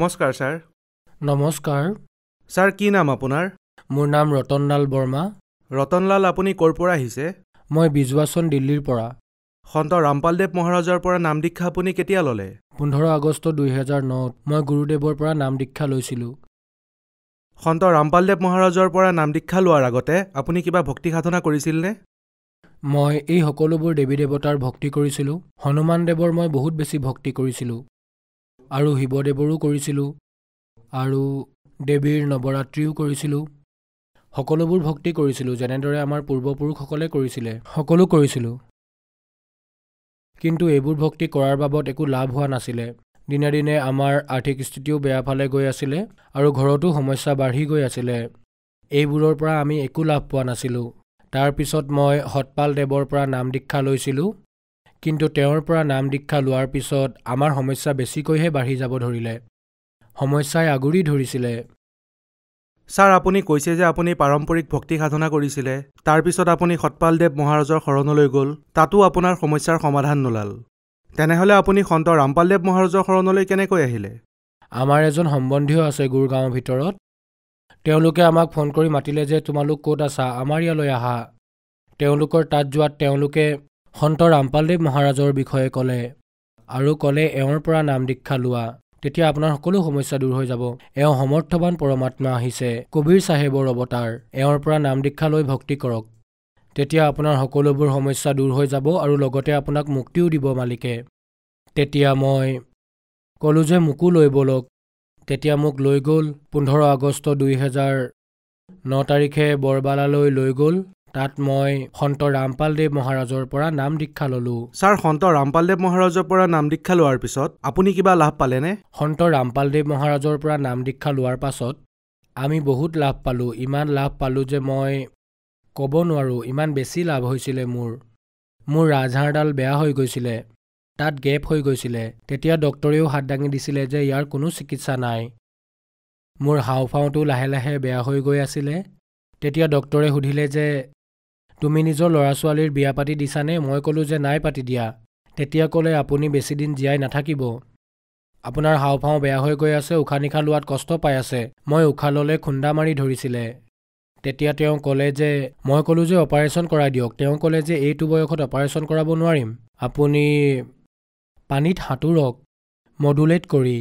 নমস্কাৰ ছাৰ। নমস্কাৰ। ছাৰ কি নাম আপোনাৰ? মোৰ নাম ৰতনলাল বৰ্মা। ৰতনলাল, আপুনি ক'ৰ পৰা আহিছে? মই বিজুৱাচন দিল্লীৰ পৰা। সন্ত ৰামপালদেৱ মহাৰাজৰ পৰা নাম দীক্ষা আপুনি কেতিয়া ল'লে? 15 আগষ্ট 2009ত মই গুৰুদেৱৰ পৰা নাম দীক্ষা লৈছিলোঁ। সন্ত ৰামপালদেৱ মহাৰাজৰ পৰা নাম দীক্ষা লোৱাৰ আগতে আপুনি কিবা ভক্তি সাধনা কৰিছিলনে? মই এই সকলোবোৰ দেৱী দেৱতাৰ ভক্তি কৰিছিলোঁ। হনুমান দেৱৰ মই বহুত বেছি ভক্তি কৰিছিলোঁ আৰু শিৱদেৱৰো কৰিছিলোঁ আৰু দেৱীৰ নৱৰাত্ৰিও কৰিছিলোঁ। সকলোবোৰ ভক্তি কৰিছিলোঁ যেনেদৰে আমাৰ পূৰ্বপুৰুষসকলে কৰিছিলে, সকলো কৰিছিলোঁ। কিন্তু এইবোৰ ভক্তি কৰাৰ বাবদ একো লাভ হোৱা নাছিলে। দিনে দিনে আমাৰ আৰ্থিক স্থিতিও বেয়া ফালে গৈ আছিলে আৰু ঘৰতো সমস্যা বাঢ়ি গৈ আছিলে। এইবোৰৰ পৰা আমি একো লাভ পোৱা নাছিলোঁ। তাৰ পিছত মই সতপাল দেৱৰ পৰা নাম দীক্ষা লৈছিলোঁ। কিন্তু তেওঁৰ পৰা নাম দীক্ষা লোৱাৰ পিছত আমাৰ সমস্যা বেছিকৈহে বাঢ়ি যাব ধৰিলে। সমস্যাই আগুৰি ধৰিছিলে। ছাৰ, আপুনি কৈছে যে আপুনি পাৰম্পৰিক ভক্তি সাধনা কৰিছিলে। তাৰ পিছত আপুনি সতপালদেৱ মহাৰাজৰ শৰণলৈ গ'ল। তাতো আপোনাৰ সমস্যাৰ সমাধান নোলাল। তেনেহ'লে আপুনি সন্ত ৰামপালদেৱ মহাৰাজৰ শৰণলৈ কেনেকৈ আহিলে? আমাৰ এজন সম্বন্ধীয় আছে গুৰগাঁৱৰ ভিতৰত। তেওঁলোকে আমাক ফোন কৰি মাতিলে যে তোমালোক ক'ত আছা, আমাৰ ইয়ালৈ আহা। তেওঁলোকৰ তাত যোৱাত তেওঁলোকে সন্ত ৰামপালদেৱ মহাৰাজৰ বিষয়ে ক'লে আৰু ক'লে এওঁৰ পৰা নাম দীক্ষা লোৱা, তেতিয়া আপোনাৰ সকলো সমস্যা দূৰ হৈ যাব। এওঁ সমৰ্থবান পৰমাত্মা আহিছে, কবীৰ চাহেবৰ অৱতাৰ। এওঁৰ পৰা নাম দীক্ষা লৈ ভক্তি কৰক, তেতিয়া আপোনাৰ সকলোবোৰ সমস্যা দূৰ হৈ যাব আৰু লগতে আপোনাক মুক্তিও দিব মালিকে। তেতিয়া মই ক'লোঁ যে মোকো লৈ ব'লক। তেতিয়া মোক লৈ গ'ল। 15 আগষ্ট 2009 তাৰিখে বৰবালালৈ লৈ গ'ল। তাত মই সন্ত ৰামপালদেৱ মহাৰাজৰ পৰা নাম দীক্ষা ল'লোঁ। ছাৰ, সন্ত ৰামপালদেৱ মহাৰাজৰ পৰা নাম দীক্ষা লোৱাৰ পিছত আপুনি কিবা লাভ পালেনে? সন্ত ৰামপালদেৱ মহাৰাজৰ পৰা নাম দীক্ষা লোৱাৰ পাছত আমি বহুত লাভ পালোঁ। ইমান লাভ পালোঁ যে মই ক'ব নোৱাৰোঁ, ইমান বেছি লাভ হৈছিলে মোৰ ৰাজহাড়ডাল বেয়া হৈ গৈছিলে, তাত গেপ হৈ গৈছিলে। তেতিয়া ডক্তৰেও হাত দাঙি দিছিলে যে ইয়াৰ কোনো চিকিৎসা নাই। মোৰ হাওঁফাওঁটো লাহে লাহে বেয়া হৈ গৈ আছিলে। তেতিয়া ডক্তৰে সুধিলে যে তুমি নিজৰ ল'ৰা ছোৱালীৰ বিয়া পাতি দিছানে? মই ক'লোঁ যে নাই পাতি দিয়া। তেতিয়া ক'লে আপুনি বেছিদিন জীয়াই নাথাকিব, আপোনাৰ হাওঁফাওঁ বেয়া হৈ গৈ আছে, উশাহ নিশাহ লোৱাত কষ্ট পাই আছে। মই উশাহ ল'লে খুন্দা মাৰি ধৰিছিলে। তেতিয়া তেওঁ ক'লে যে, মই ক'লোঁ যে অপাৰেশ্যন কৰাই দিয়ক। তেওঁ ক'লে যে এইটো বয়সত অপাৰেশ্যন কৰাব নোৱাৰিম, আপুনি পানীত সাঁতোৰক মডুলেট কৰি।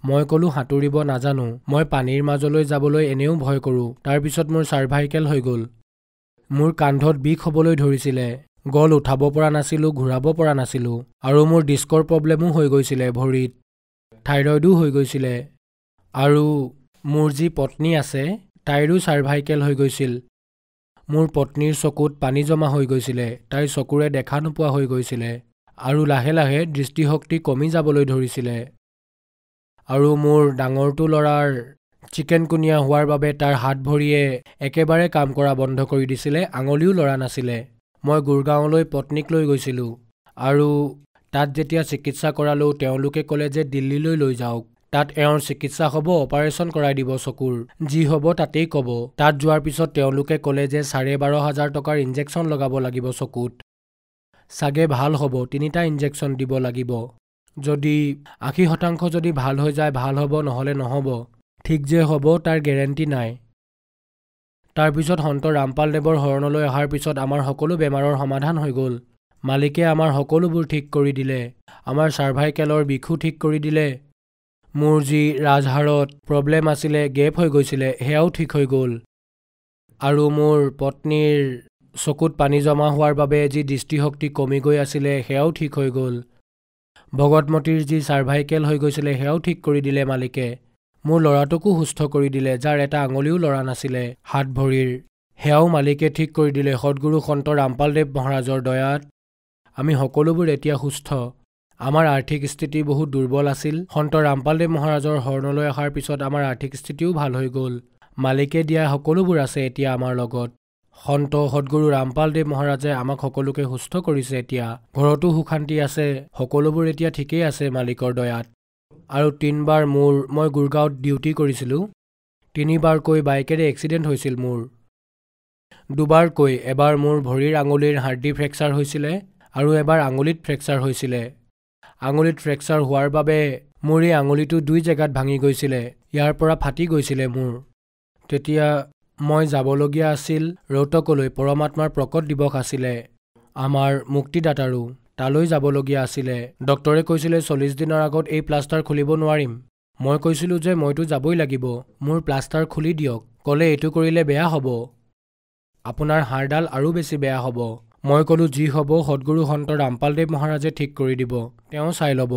মই ক'লোঁ সাঁতুৰিব নাজানো, মই পানীৰ মাজলৈ যাবলৈ এনেও ভয় কৰোঁ। তাৰপিছত মোৰ চাৰ্ভাইকেল হৈ গ'ল। মোৰ কান্ধত বিষ হ'বলৈ ধৰিছিলে, গল উঠাব পৰা নাছিলোঁ, ঘূৰাব পৰা নাছিলোঁ আৰু মোৰ ডিস্কৰ প্ৰব্লেমো হৈ গৈছিলে ভৰিত, থাইৰয়ডো হৈ গৈছিলে আৰু মোৰ যি পত্নী আছে তাইৰো চাৰ্ভাইকেল হৈ গৈছিল। মোৰ পত্নীৰ চকুত পানী জমা হৈ গৈছিলে, তাইৰ চকুৰে দেখা নোপোৱা হৈ গৈছিলে আৰু লাহে লাহে দৃষ্টিশক্তি কমি যাবলৈ ধৰিছিলে। আৰু মোৰ ডাঙৰটো ল'ৰাৰ চিকেনগুনিয়া হোৱাৰ বাবে তাৰ হাত ভৰিয়ে একেবাৰে কাম কৰা বন্ধ কৰি দিছিলে, আঙুলিও লৰা নাছিলে। মই গুৰগাঁৱলৈ পত্নীক লৈ গৈছিলোঁ আৰু তাত যেতিয়া চিকিৎসা কৰালোঁ তেওঁলোকে ক'লে যে দিল্লীলৈ লৈ যাওক, তাত এওঁৰ চিকিৎসা হ'ব, অপাৰেশ্যন কৰাই দিব চকুৰ, যি হ'ব তাতেই ক'ব। তাত যোৱাৰ পিছত তেওঁলোকে ক'লে যে 12,500 টকাৰ ইনজেকশ্যন লগাব লাগিব চকুত, চাগে ভাল হ'ব, 3টা ইনজেকশ্যন দিব লাগিব। যদি 80% যদি ভাল হৈ যায় ভাল হ'ব, নহ'লে নহ'ব। ঠিক যে হ'ব তাৰ গেৰেণ্টি নাই। তাৰপিছত সন্ত ৰামপালদেৱৰ শৰণলৈ অহাৰ পিছত আমাৰ সকলো বেমাৰৰ সমাধান হৈ গ'ল। মালিকে আমাৰ সকলোবোৰ ঠিক কৰি দিলে। আমাৰ চাৰ্ভাইকেলৰ বিষো ঠিক কৰি দিলে। মোৰ যি ৰাজহাড়ত প্ৰব্লেম আছিলে, গেপ হৈ গৈছিলে, সেয়াও ঠিক হৈ গ'ল। আৰু মোৰ পত্নীৰ চকুত পানী জমা হোৱাৰ বাবে যি দৃষ্টিশক্তি কমি গৈ আছিলে সেয়াও ঠিক হৈ গ'ল। ভগতমতীৰ যি চাৰ্ভাইকেল হৈ গৈছিলে সেয়াও ঠিক কৰি দিলে মালিকে। মোৰ ল'ৰাটোকো সুস্থ কৰি দিলে, যাৰ এটা আঙুলিও লৰা নাছিলে হাত ভৰিৰ, সেয়াও মালিকে ঠিক কৰি দিলে। সদগুৰু সন্ত ৰামপালদেৱ মহাৰাজৰ দয়াত আমি সকলোবোৰ এতিয়া সুস্থ। আমাৰ আৰ্থিক স্থিতি বহুত দুৰ্বল আছিল। সন্ত ৰামপালদেৱ মহাৰাজৰ শৰণলৈ অহাৰ পিছত আমাৰ আৰ্থিক স্থিতিও ভাল হৈ গ'ল। মালিকে দিয়া সকলোবোৰ আছে এতিয়া আমাৰ লগত। সন্ত সদগুৰু ৰামপালদেৱ মহাৰাজে আমাক সকলোকে সুস্থ কৰিছে। এতিয়া ঘৰতো সুখ শান্তি আছে, সকলোবোৰ এতিয়া ঠিকেই আছে মালিকৰ দয়াত। আৰু 3বাৰ মই গুৰগাঁৱত ডিউটি কৰিছিলোঁ, 3বাৰকৈ বাইকেৰে এক্সিডেণ্ট হৈছিল মোৰ। 2বাৰকৈ, এবাৰ মোৰ ভৰিৰ আঙুলিৰ হাৰ্ডি ফ্ৰেকচাৰ হৈছিলে আৰু এবাৰ আঙুলিত ফ্ৰেকচাৰ হৈছিলে। আঙুলিত ফ্ৰেকচাৰ হোৱাৰ বাবে মোৰ এই আঙুলিটো 2 জেগাত ভাঙি গৈছিলে, ইয়াৰ পৰা ফাটি গৈছিলে মোৰ। তেতিয়া মই যাবলগীয়া আছিল ৰোহটকলৈ, পৰমাত্মাৰ প্ৰকট দিৱস আছিলে আমাৰ মুক্তিদাতাৰো, তালৈ যাবলগীয়া আছিলে। ডক্টৰে কৈছিলে 40 দিনৰ আগত এই প্লাষ্টাৰ খুলিব নোৱাৰিম। মই কৈছিলোঁ যে মইতো যাবই লাগিব, মোৰ প্লাষ্টাৰ খুলি দিয়ক। ক'লে এইটো কৰিলে বেয়া হ'ব, আপোনাৰ হাড়ডাল আৰু বেছি বেয়া হ'ব। মই ক'লোঁ যি হ'ব সদগুৰু সন্ত ৰামপালদেৱ মহাৰাজে ঠিক কৰি দিব, তেওঁ চাই ল'ব,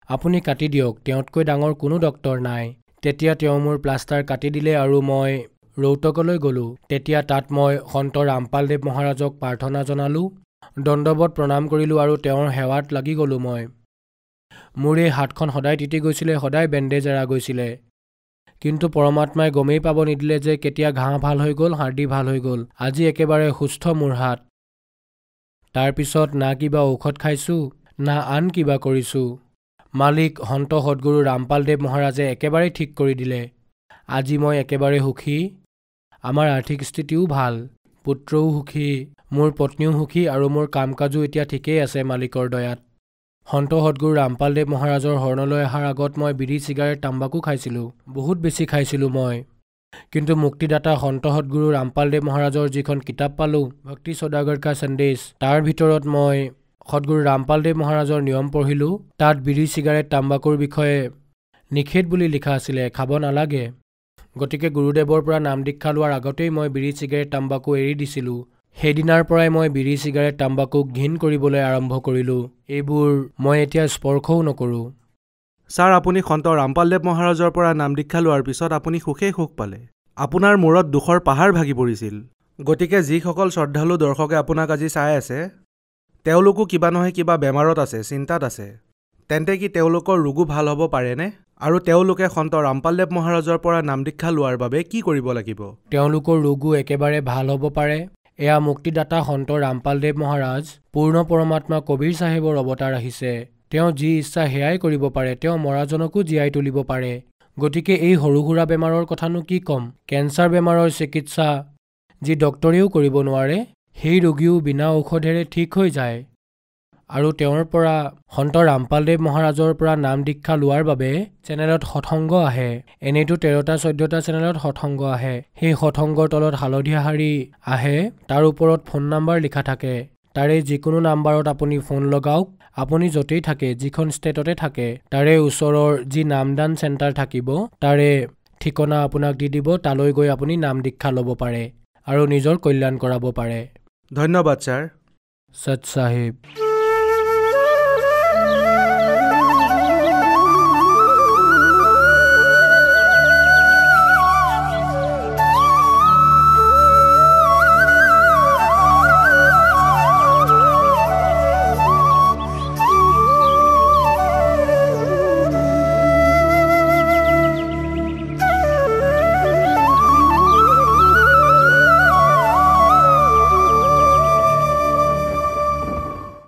আপুনি কাটি দিয়ক, তেওঁতকৈ ডাঙৰ কোনো ডক্টৰ নাই। তেতিয়া তেওঁ মোৰ প্লাষ্টাৰ কাটি দিলে আৰু মই ৰোহটকলৈ গ'লোঁ। তেতিয়া তাত মই সন্ত ৰামপালদেৱ মহাৰাজক প্ৰাৰ্থনা জনালোঁ, দণ্ডৱত প্ৰণাম কৰিলোঁ আৰু তেওঁৰ সেৱাত লাগি গ'লোঁ মই। মোৰ এই হাতখন সদায় তিতি গৈছিলে, সদায় বেণ্ডেজ এৰা গৈছিলে, কিন্তু পৰমাত্মাই গমেই পাব নিদিলে যে কেতিয়া ঘাঁ ভাল হৈ গ'ল, হাৰ্ডি ভাল হৈ গ'ল। আজি একেবাৰে সুস্থ মোৰ হাত। তাৰপিছত না কিবা ঔষধ খাইছোঁ, না আন কিবা কৰিছোঁ। মালিক সন্ত সদগুৰু ৰামপালদেৱ মহাৰাজে একেবাৰেই ঠিক কৰি দিলে। আজি মই একেবাৰে সুখী, আমাৰ আৰ্থিক স্থিতিও ভাল, পুত্ৰও সুখী, মোৰ পত্নীও সুখী আৰু মোৰ কাম কাজো এতিয়া ঠিকেই আছে মালিকৰ দয়াত। সন্ত সদগুৰু ৰামপালদেৱ মহাৰাজৰ শৰণলৈ অহাৰ আগত মই বিড়ি চিগাৰেট তাম্বাকু খাইছিলোঁ, বহুত বেছি খাইছিলোঁ মই। কিন্তু মুক্তিদাতা সন্ত সদগুৰু ৰামপালদেৱ মহাৰাজৰ যিখন কিতাপ পালোঁ, ভক্তি সৌদাগৰ কা সন্দেশ, তাৰ ভিতৰত মই সদগুৰু ৰামপালদেৱ মহাৰাজৰ নিয়ম পঢ়িলোঁ। তাত বিড়ি চিগাৰেট তাম্বাকুৰ বিষয়ে নিষেধ বুলি লিখা আছিলে, খাব নালাগে। গতিকে গুৰুদেৱৰ পৰা নাম দীক্ষা লোৱাৰ আগতেই মই বিড়ি চিগাৰেট তাম্বাকু এৰি দিছিলোঁ। সেইদিনাৰ পৰাই মই বিড়ি চিগাৰেট তাম্বাকুক ঘিণ কৰিবলৈ আৰম্ভ কৰিলোঁ। এইবোৰ মই এতিয়া স্পৰ্শও নকৰোঁ। ছাৰ, আপুনি সন্ত ৰামপালদেৱ মহাৰাজৰ পৰা নাম দীক্ষা লোৱাৰ পিছত আপুনি সুখেই সুখ পালে। আপোনাৰ মূৰত দুখৰ পাহাৰ ভাগি পৰিছিল। গতিকে যিসকল শ্ৰদ্ধালু দৰ্শকে আপোনাক আজি চাই আছে, তেওঁলোকো কিবা নহয় কিবা বেমাৰত আছে, চিন্তাত আছে। তেন্তে কি তেওঁলোকৰ ৰোগো ভাল হ'ব পাৰেনে? আৰু তেওঁলোকে সন্ত ৰামপালদেৱ মহাৰাজৰ পৰা নাম দীক্ষা লোৱাৰ বাবে কি কৰিব লাগিব? তেওঁলোকৰ ৰোগো একেবাৰে ভাল হ'ব পাৰে। এয়া মুক্তিদাতা সন্ত ৰামপালদেৱ মহাৰাজ পূৰ্ণ পৰমাত্মা কবীৰ চাহেবৰ অৱতাৰ আহিছে। তেওঁ যি ইচ্ছা সেয়াই কৰিব পাৰে, তেওঁ মৰাজনকো জীয়াই তুলিব পাৰে। গতিকে এই সৰু সুৰা বেমাৰৰ কথানো কি ক'ম। কেঞ্চাৰ বেমাৰৰ চিকিৎসা যি ডক্টৰেও কৰিব নোৱাৰে, সেই ৰোগীও বিনা ঔষধেৰে ঠিক হৈ যায়। আৰু তেওঁৰ পৰা সন্ত ৰামপালদেৱ মহাৰাজৰ পৰা নাম দীক্ষা লোৱাৰ বাবে চেনেলত সৎসংগ আহে। এনেইতো 13টা 14টা চেনেলত সৎসংগ আহে। সেই সৎসংগৰ তলত হালধীয়া শাৰী আহে, তাৰ ওপৰত ফোন নাম্বাৰ লিখা থাকে। তাৰে যিকোনো নাম্বাৰত আপুনি ফোন লগাওক। আপুনি য'তেই থাকে, যিখন ষ্টেটতে থাকে, তাৰে ওচৰৰ যি নামদান চেণ্টাৰ থাকিব, তাৰে ঠিকনা আপোনাক দি দিব। তালৈ গৈ আপুনি নাম দীক্ষা ল'ব পাৰে আৰু নিজৰ কল্যাণ কৰাব পাৰে। ধন্যবাদ ছাৰ। সৎ চাহিব।